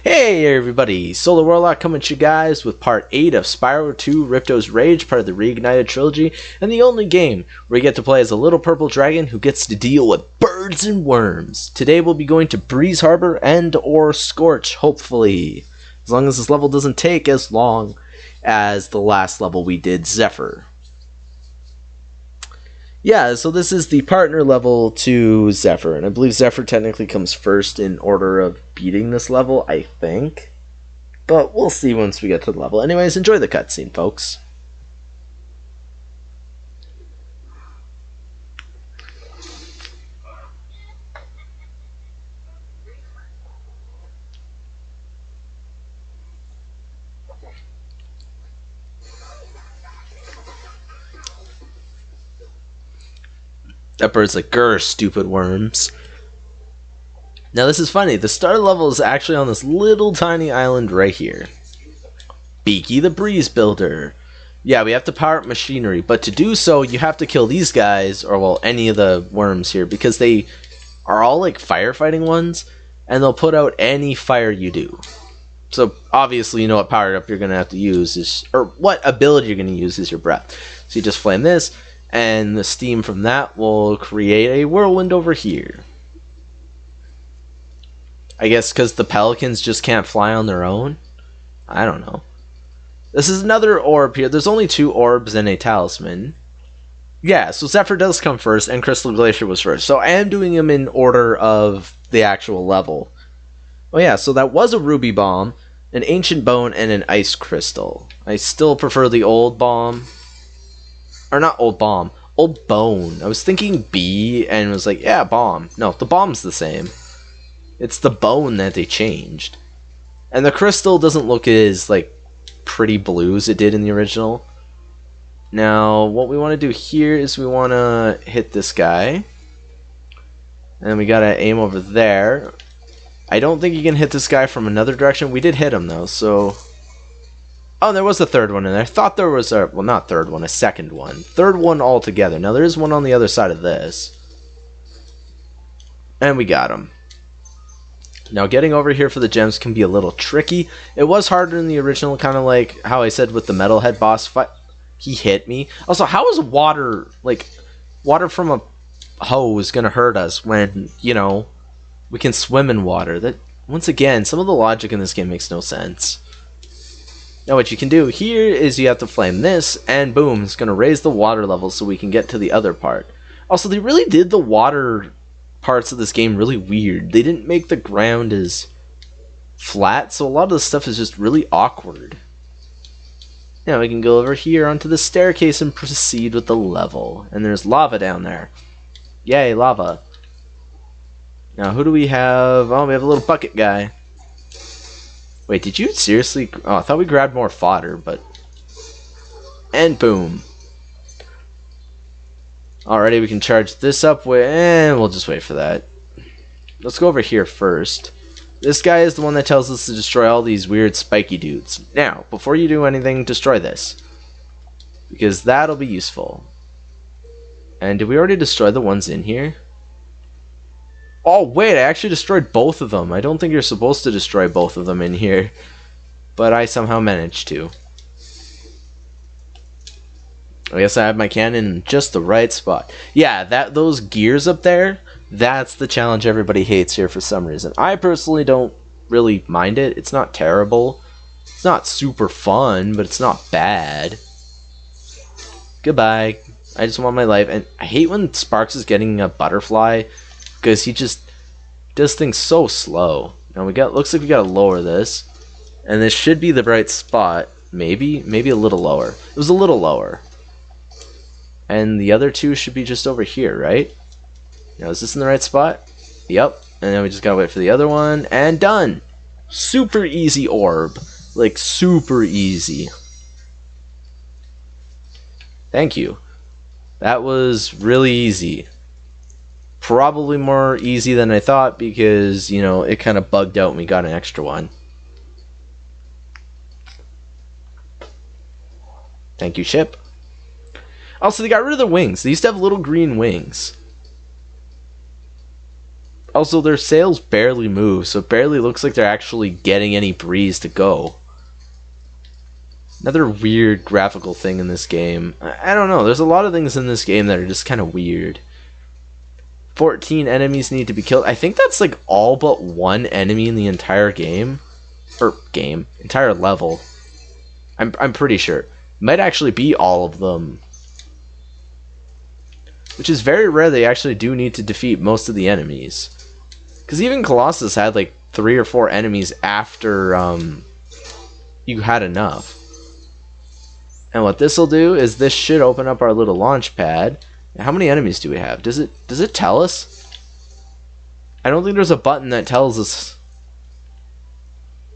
Hey everybody, SolarWarlock coming at you guys with part 8 of Spyro 2 Ripto's Rage, part of the Reignited trilogy, and the only game where you get to play as a little purple dragon who gets to deal with birds and worms. Today we'll be going to Breeze Harbor and or Scorch, hopefully. As long as this level doesn't take as long as the last level we did, Zephyr. Yeah, so this is the partner level to Zephyr, and I believe Zephyr technically comes first in order of beating this level, I think. But we'll see once we get to the level. Anyways, enjoy the cutscene, folks. That bird's like, grr, stupid worms. Now this is funny, the start level is actually on this little tiny island right here. Beaky the Breeze Builder. Yeah, we have to power up machinery, but to do so, you have to kill these guys, or well, any of the worms here, because they are all like firefighting ones, and they'll put out any fire you do. So obviously you know what power up you're going to have to use is, or what ability you're going to use is your breath. So you just flame this, and the steam from that will create a whirlwind over here. I guess because the pelicans just can't fly on their own? I don't know. This is another orb here. There's only 2 orbs and a talisman. Yeah, so Zephyr does come first, and Crystal Glacier was first. So I am doing them in order of the actual level. Oh yeah, so that was a ruby bomb, an ancient bone, and an ice crystal. I still prefer the old bomb. Or not old bomb, old bone. I was thinking B and was like, yeah, bomb. No, the bomb's the same. It's the bone that they changed. And the crystal doesn't look as like pretty blue as it did in the original. Now, what we want to do here is we want to hit this guy. And we gotta aim over there. I don't think you can hit this guy from another direction. We did hit him though, so... Oh, there was a third one in there. I thought there was a... Well, not third one, a second one. Third one altogether. Now, there is one on the other side of this. And we got him. Now, getting over here for the gems can be a little tricky. It was harder in the original, kind of like how I said with the Metalhead boss fight. He hit me. Also, how is water, like, water from a hose gonna hurt us when, you know, we can swim in water? That, once again, some of the logic in this game makes no sense. Now what you can do here is you have to flame this, and boom, it's going to raise the water level so we can get to the other part. Also, they really did the water parts of this game really weird. They didn't make the ground as flat, so a lot of the stuff is just really awkward. Now we can go over here onto the staircase and proceed with the level. And there's lava down there. Yay, lava. Now who do we have? Oh, we have a little bucket guy. Wait, did you seriously... Oh, I thought we grabbed more fodder, but... And boom. Alrighty, we can charge this up, and we'll just wait for that. Let's go over here first. This guy is the one that tells us to destroy all these weird spiky dudes. Now, before you do anything, destroy this. Because that'll be useful. And did we already destroy the ones in here? Oh, wait, I actually destroyed both of them. I don't think you're supposed to destroy both of them in here. But I somehow managed to. I guess I have my cannon in just the right spot. Yeah, those gears up there, that's the challenge everybody hates here for some reason. I personally don't really mind it. It's not terrible. It's not super fun, but it's not bad. Goodbye. I just want my life. And I hate when Sparks is getting a butterfly, because he just does things so slow. Now looks like we gotta lower this, and this should be the right spot. Maybe a little lower. It was a little lower, and the other 2 should be just over here, right? Now is this in the right spot? Yep. And then we just gotta wait for the other one, and done. Super easy orb, like super easy. Thank you. That was really easy. Probably more easy than I thought because, you know, it kind of bugged out and we got an extra one. Thank you, ship. Also, they got rid of the wings. They used to have little green wings. Also, their sails barely move, so it barely looks like they're actually getting any breeze to go. Another weird graphical thing in this game. I don't know, there's a lot of things in this game that are just kind of weird. 14 enemies need to be killed. I think that's like all but one enemy in the entire game. Or entire level. I'm pretty sure. It might actually be all of them. Which is very rare. They actually do need to defeat most of the enemies. Because even Colossus had like 3 or 4 enemies after you had enough. And what this will do is this should open up our little launch pad. How many enemies do we have? Does it tell us? I don't think there's a button that tells us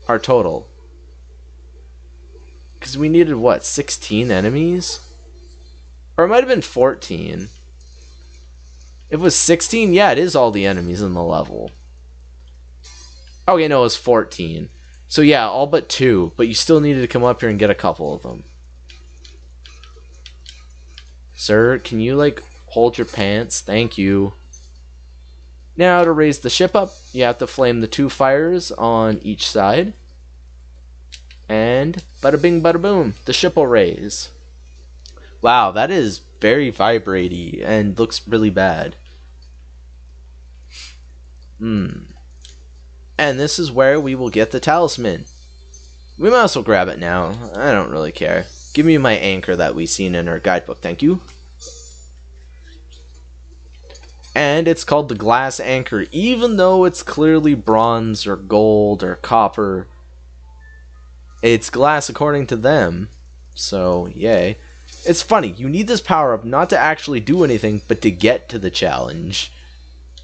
our total. Because we needed, what, 16 enemies? Or it might have been 14. If it was 16, yeah, it is all the enemies in the level. Okay, no, it was 14. So yeah, all but 2, but you still needed to come up here and get a couple of them. Sir, can you, like, hold your pants? Thank you. Now, to raise the ship up, you have to flame the 2 fires on each side. And bada bing, bada boom, the ship will raise. Wow, that is very vibraty and looks really bad. And this is where we will get the talisman. We might as well grab it now. I don't really care. Give me my anchor that we've seen in our guidebook, thank you. And it's called the glass anchor, even though it's clearly bronze or gold or copper. It's glass according to them, so yay. It's funny, you need this power-up not to actually do anything, but to get to the challenge.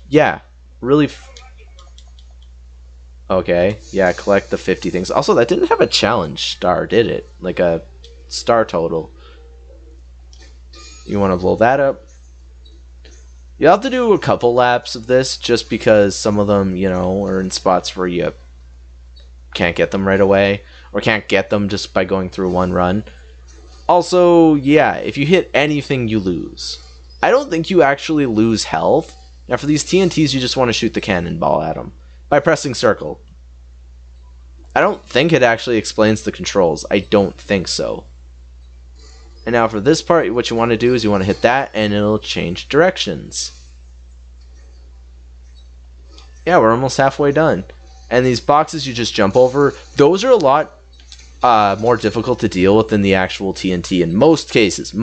Yeah, really... Okay, yeah, collect the 50 things. Also, that didn't have a challenge star, did it? Like a star total. You want to blow that up. You'll have to do a couple laps of this, just because some of them, you know, are in spots where you can't get them right away, or can't get them just by going through one run. Also, yeah, if you hit anything, you lose. I don't think you actually lose health. Now, for these TNTs, you just want to shoot the cannonball at them by pressing circle. I don't think it actually explains the controls. I don't think so. And now for this part, what you want to do is you want to hit that, and it'll change directions. Yeah, we're almost halfway done. And these boxes you just jump over, those are a lot more difficult to deal with than the actual TNT in most cases.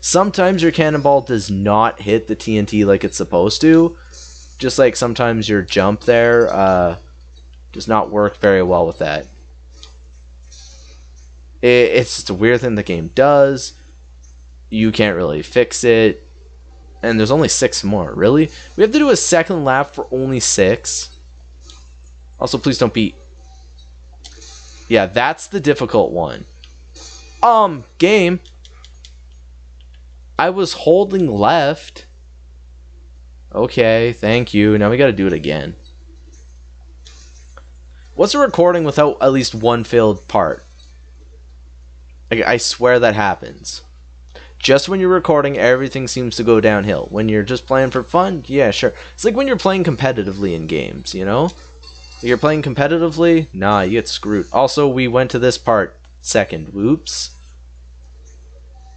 Sometimes your cannonball does not hit the TNT like it's supposed to. Just like sometimes your jump there does not work very well with that. It's just a weird thing the game does. You can't really fix it. And there's only 6 more. Really? We have to do a second lap for only 6? Also, please don't be... Yeah, that's the difficult one. Game. I was holding left. Okay, thank you. Now we gotta do it again. What's a recording without at least one failed part? I swear that happens. Just when you're recording, everything seems to go downhill. When you're just playing for fun, yeah, sure. It's like when you're playing competitively in games, you know? If you're playing competitively, nah, you get screwed. Also, we went to this part second. Whoops.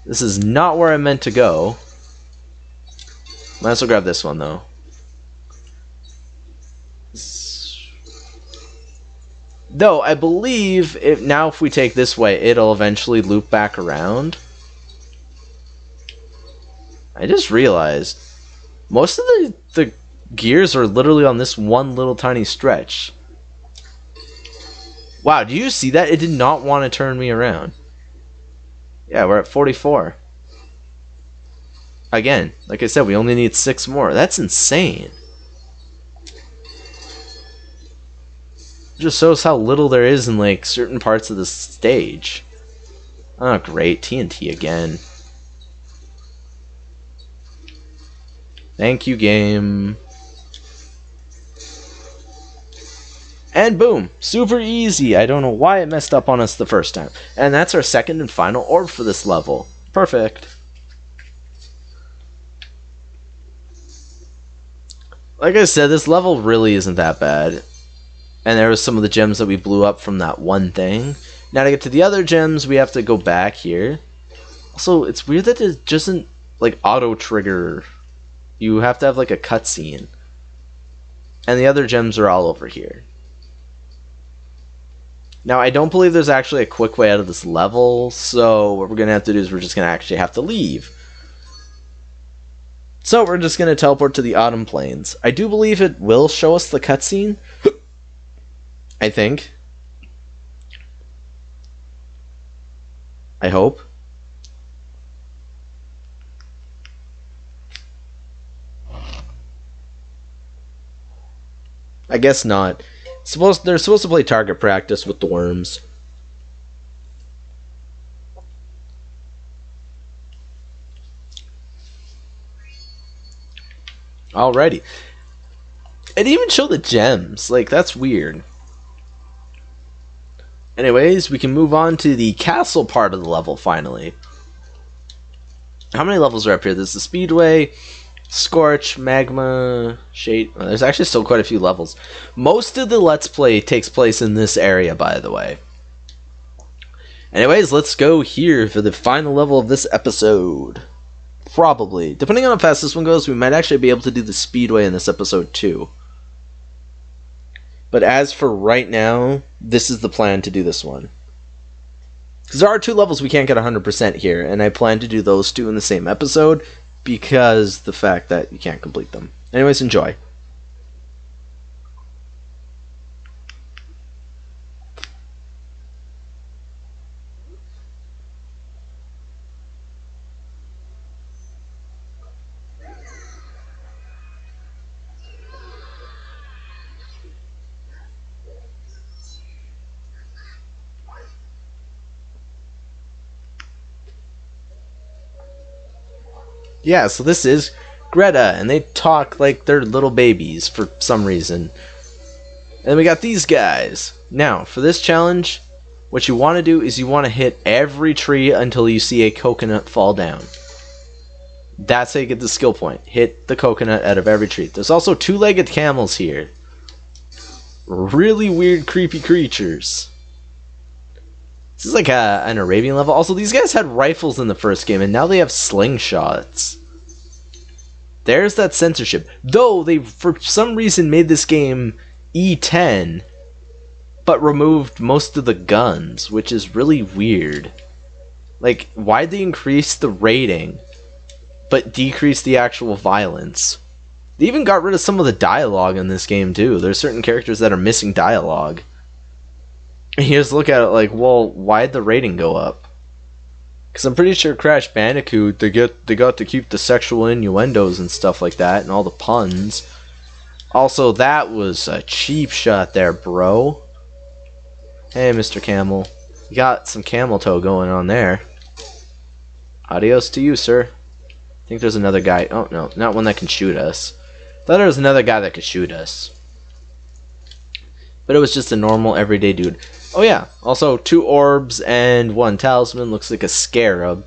This is not where I meant to go. Might as well grab this one, though. Though, I believe if we take this way, it'll eventually loop back around. I just realized most of the gears are literally on this one little tiny stretch. Wow, do you see that? It did not want to turn me around. Yeah, we're at 44. Again, like I said, we only need 6 more. That's insane. It just shows how little there is in like certain parts of the stage. Oh, great. TNT again. Thank you, game. And boom. Super easy. I don't know why it messed up on us the first time. And that's our second and final orb for this level. Perfect. Like I said, this level really isn't that bad. And there was some of the gems that we blew up from that one thing. Now to get to the other gems, we have to go back here. Also, it's weird that it doesn't, like, auto-trigger. You have to have, like, a cutscene. And the other gems are all over here. Now, I don't believe there's actually a quick way out of this level, so what we're going to have to do is we're just going to actually have to leave. So we're just going to teleport to the Autumn Plains. I do believe it will show us the cutscene. I think. I hope. I guess not. They're supposed to play target practice with the worms. Alrighty. It even showed the gems. Like, that's weird. Anyways, we can move on to the castle part of the level, finally. How many levels are up here? There's the Speedway, Scorch, Magma, Shade. Well, there's actually still quite a few levels. Most of the Let's Play takes place in this area, by the way. Anyways, let's go here for the final level of this episode. Probably. Depending on how fast this one goes, we might actually be able to do the Speedway in this episode too. But as for right now, this is the plan to do this one. Because there are 2 levels we can't get 100% here, and I plan to do those 2 in the same episode, because the fact that you can't complete them. Anyways, enjoy. Yeah, so this is Greta, and they talk like they're little babies for some reason. And we got these guys. Now, for this challenge, what you want to do is you want to hit every tree until you see a coconut fall down. That's how you get the skill point. Hit the coconut out of every tree. There's also 2-legged camels here. Really weird, creepy creatures. This is like an Arabian level. Also, these guys had rifles in the first game, and now they have slingshots. There's that censorship. Though, they, for some reason, made this game E10, but removed most of the guns, which is really weird. Like, why'd they increase the rating, but decrease the actual violence? They even got rid of some of the dialogue in this game, too. There's certain characters that are missing dialogue. You just look at it like, well, why'd the rating go up? Because I'm pretty sure Crash Bandicoot, they got to keep the sexual innuendos and stuff like that, and all the puns. Also, that was a cheap shot there, bro. Hey, Mr. Camel. You got some camel toe going on there. Adios to you, sir. I think there's another guy. Oh, no, not one that can shoot us. I thought there was another guy that could shoot us. But it was just a normal, everyday dude. Oh yeah, also 2 orbs and 1 talisman, looks like a scarab.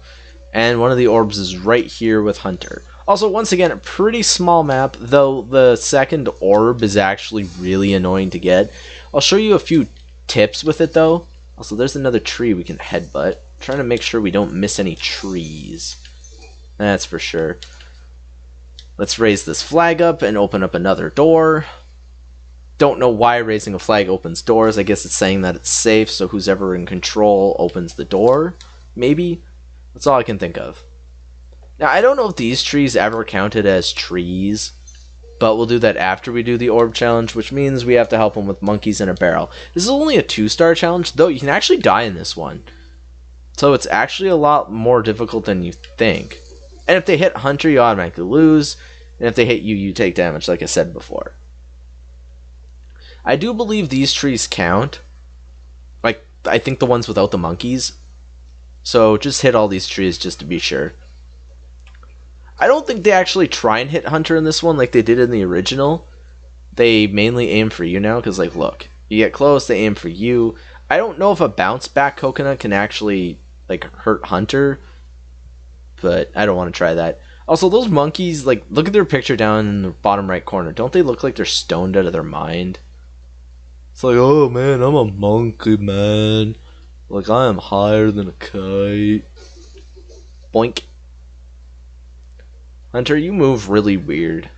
And one of the orbs is right here with Hunter. Also, once again, a pretty small map, though the second orb is actually really annoying to get. I'll show you a few tips with it, though. Also, there's another tree we can headbutt. Trying to make sure we don't miss any trees. That's for sure. Let's raise this flag up and open up another door. Don't know why raising a flag opens doors. I guess it's saying that it's safe, so who's ever in control opens the door. Maybe? That's all I can think of. Now, I don't know if these trees ever counted as trees, but we'll do that after we do the orb challenge, which means we have to help them with monkeys in a barrel. This is only a 2-star challenge, though you can actually die in this one. So it's actually a lot more difficult than you think. And if they hit Hunter, you automatically lose, and if they hit you, you take damage, like I said before. I do believe these trees count. Like, I think the ones without the monkeys. So just hit all these trees just to be sure. I don't think they actually try and hit Hunter in this one like they did in the original. They mainly aim for you now, because, like, look. You get close, they aim for you. I don't know if a bounce back coconut can actually, like, hurt Hunter. But I don't want to try that. Also, those monkeys, like, look at their picture down in the bottom right corner. Don't they look like they're stoned out of their mind? It's like, oh man, I'm a monkey, man. Like, I am higher than a kite. Boink. Hunter, you move really weird.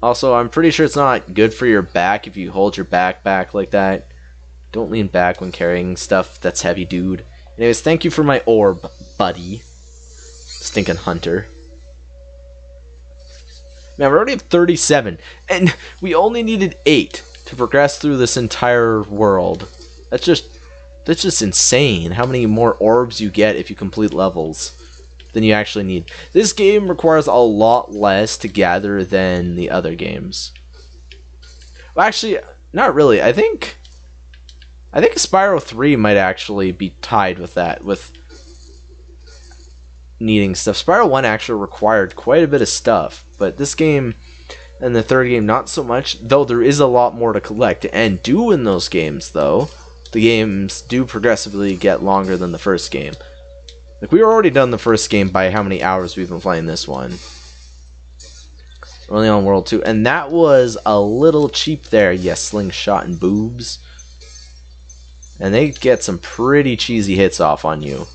Also, I'm pretty sure it's not good for your back if you hold your back like that. Don't lean back when carrying stuff that's heavy, dude. Anyways, thank you for my orb, buddy. Stinking Hunter. Man, we're already at 37, and we only needed 8 to progress through this entire world. That's just insane how many more orbs you get if you complete levels than you actually need. This game requires a lot less to gather than the other games. Well, actually, not really. I think Spyro 3 might actually be tied with that, with needing stuff. Spyro 1 actually required quite a bit of stuff, but this game and the third game not so much, though there is a lot more to collect and do in those games, though. The games do progressively get longer than the first game. Like, we were already done the first game by how many hours we've been playing this one. We're only on World 2, and that was a little cheap there, yes, slingshot and boobs. And they get some pretty cheesy hits off on you.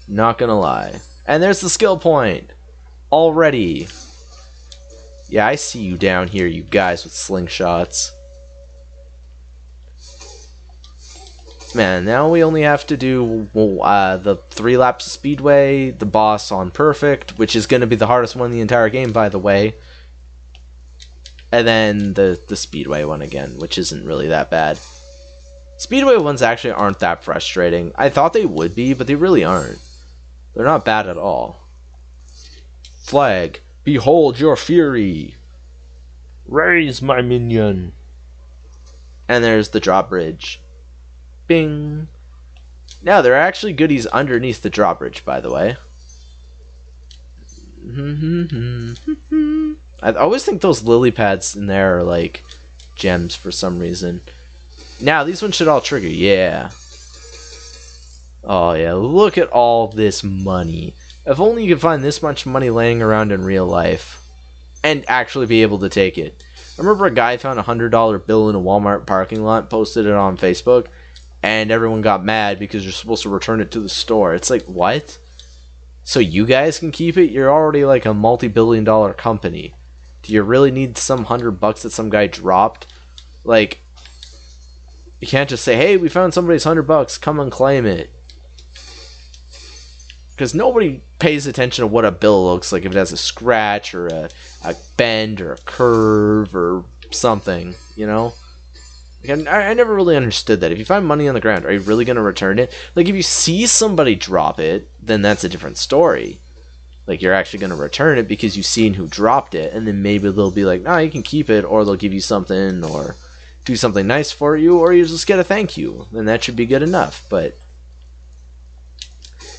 Not gonna lie. And there's the skill point! Already! Yeah, I see you down here, you guys with slingshots. Man, now we only have to do the 3 laps of Speedway, the boss on Perfect, which is going to be the hardest one in the entire game, by the way. And then the Speedway one again, which isn't really that bad. Speedway ones actually aren't that frustrating. I thought they would be, but they really aren't. They're not bad at all. Flag, behold your fury. Raise, my minion. And there's the drawbridge. Bing. Now, there are actually goodies underneath the drawbridge, by the way. I always think those lily pads in there are like gems for some reason. Now, these ones should all trigger, yeah. Oh yeah, look at all this money. If only you could find this much money laying around in real life and actually be able to take it. I remember a guy found a $100 bill in a Walmart parking lot, posted it on Facebook, and everyone got mad because you're supposed to return it to the store. It's like, what? So you guys can keep it? You're already like a multi-billion-dollar company. Do you really need some $100 that some guy dropped? Like, you can't just say, hey, we found somebody's $100, come and claim it. Because nobody pays attention to what a bill looks like, if it has a scratch or a bend or a curve or something, you know? Like, I never really understood that. If you find money on the ground, are you really going to return it? Like, if you see somebody drop it, then that's a different story. Like, you're actually going to return it because you've seen who dropped it, and then maybe they'll be like, nah, you can keep it, or they'll give you something, or do something nice for you, or you just get a thank you, and that should be good enough. But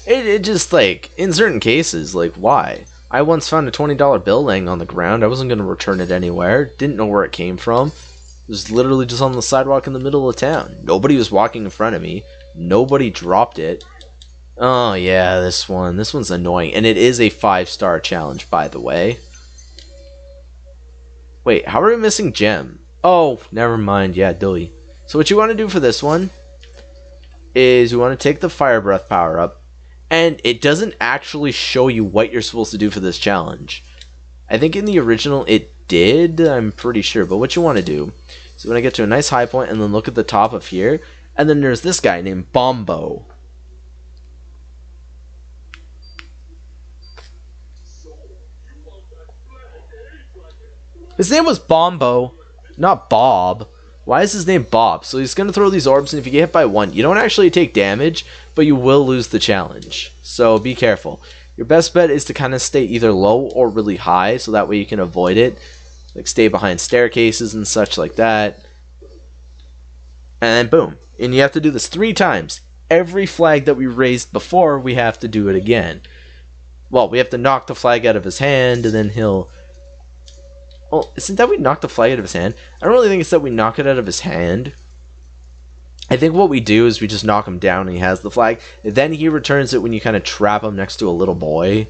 it just, like, in certain cases, like, why? I once found a $20 bill laying on the ground. I wasn't going to return it anywhere. Didn't know where it came from. It was literally just on the sidewalk in the middle of town. Nobody was walking in front of me. Nobody dropped it. Oh, yeah, this one. This one's annoying. And it is a 5-star challenge, by the way. Wait, how are we missing gem? Oh, never mind. Yeah, dilly. So what you want to do for this one is you want to take the fire breath power up. And it doesn't actually show you what you're supposed to do for this challenge. I think in the original it did, I'm pretty sure. But what you want to do is you want to get to a nice high point and then look at the top of here. And then there's this guy named Bombo. His name was Bombo, not Bob. Why is his name Bob? So he's going to throw these orbs, and if you get hit by one, you don't actually take damage, but you will lose the challenge. So be careful. Your best bet is to kind of stay either low or really high, so that way you can avoid it. Like, stay behind staircases and such like that. And then boom. And you have to do this 3 times. Every flag that we raised before, we have to do it again. Well, we have to knock the flag out of his hand, and then he'll... Well, isn't that we knock the flag out of his hand? I don't really think it's that we knock it out of his hand. I think what we do is we just knock him down and he has the flag. And then he returns it when you kind of trap him next to a little boy.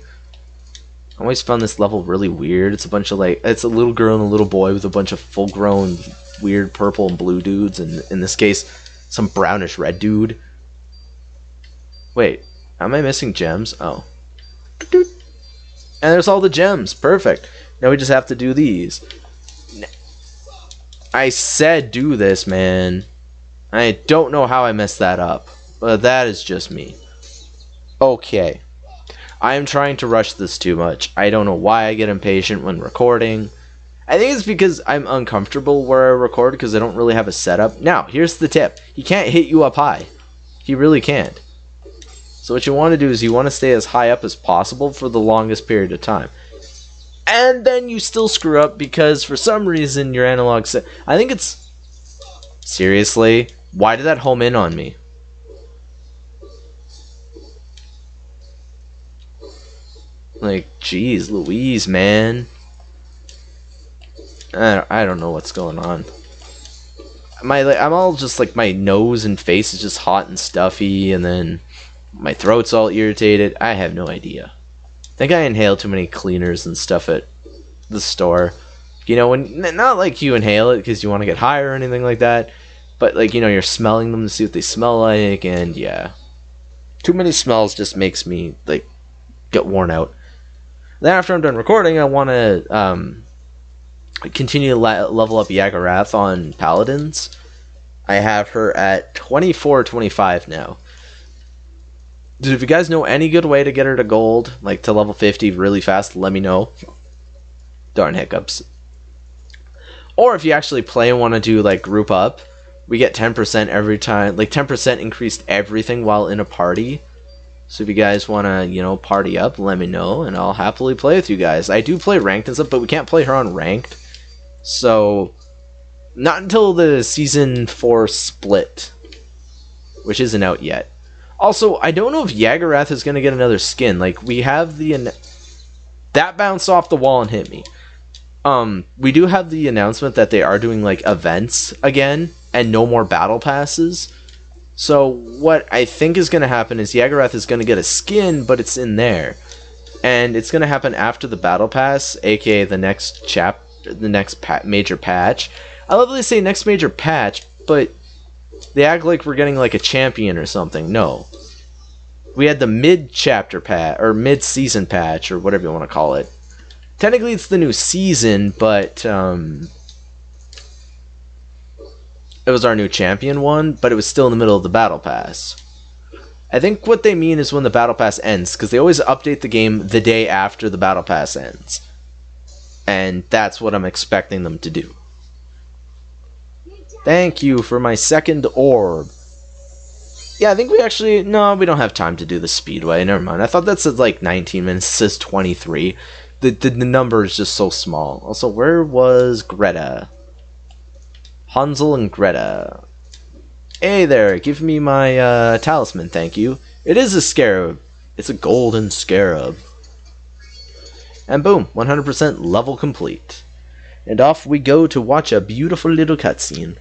I always found this level really weird. It's a bunch of like, it's a little girl and a little boy with a bunch of full-grown weird purple and blue dudes, and in this case, some brownish red dude. Wait, am I missing gems? Oh. And there's all the gems. Perfect. Now we just have to do these. I said do this, man. I don't know how I messed that up, but that is just me. Okay. I am trying to rush this too much. I don't know why I get impatient when recording. I think it's because I'm uncomfortable where I record because I don't really have a setup. Now, here's the tip. He can't hit you up high. He really can't. So what you want to do is you want to stay as high up as possible for the longest period of time. And then you still screw up because for some reason your analog set... I think it's... Seriously? Why did that home in on me? Like, jeez Louise, man. I don't know what's going on. I'm all just like, my nose and face is just hot and stuffy, and then my throat's all irritated. I have no idea. I think I inhaled too many cleaners and stuff at the store. You know, when not like you inhale it because you want to get high or anything like that, but like, you know, you're smelling them to see what they smell like, and yeah. Too many smells just makes me like get worn out. Then after I'm done recording, I want to continue to level up Yagarath on Paladins. I have her at 24-25 now. Dude, if you guys know any good way to get her to gold, like to level 50 really fast, let me know. Darn hiccups. Or if you actually play and want to do like group up, we get 10% every time, like 10% increased everything while in a party. So if you guys want to, you know, party up, let me know, and I'll happily play with you guys. I do play ranked and stuff, but we can't play her on ranked. So, not until the Season 4 split, which isn't out yet. Also, I don't know if Yagarath is going to get another skin. Like, we have the... That bounced off the wall and hit me. We do have the announcement that they are doing, like, events again, and no more battle passes. So what I think is going to happen is Yagarath is going to get a skin, but it's in there. And it's going to happen after the battle pass, aka the next major patch. I love that they say next major patch, but they act like we're getting like a champion or something. No. We had the mid-chapter patch, or mid-season patch, or whatever you want to call it. Technically it's the new season, but it was our new champion one, but it was still in the middle of the battle pass. I think what they mean is when the battle pass ends, because they always update the game the day after the battle pass ends. And that's what I'm expecting them to do. Thank you for my second orb. Yeah, I think we actually... No, we don't have time to do the speedway. Never mind. I thought that said like 19 minutes. It says 23. The number is just so small. Also, where was Greta? Hansel and Greta. Hey there, give me my talisman, thank you. It is a scarab. It's a golden scarab. And boom, 100% level complete. And off we go to watch a beautiful little cutscene.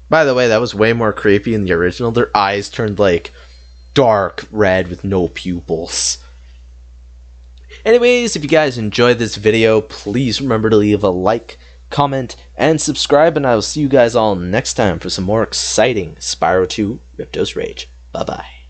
By the way, that was way more creepy in the original. Their eyes turned like dark red with no pupils. Anyways, if you guys enjoyed this video, please remember to leave a like, comment, and subscribe, and I will see you guys all next time for some more exciting Spyro 2 Ripto's Rage. Bye-bye.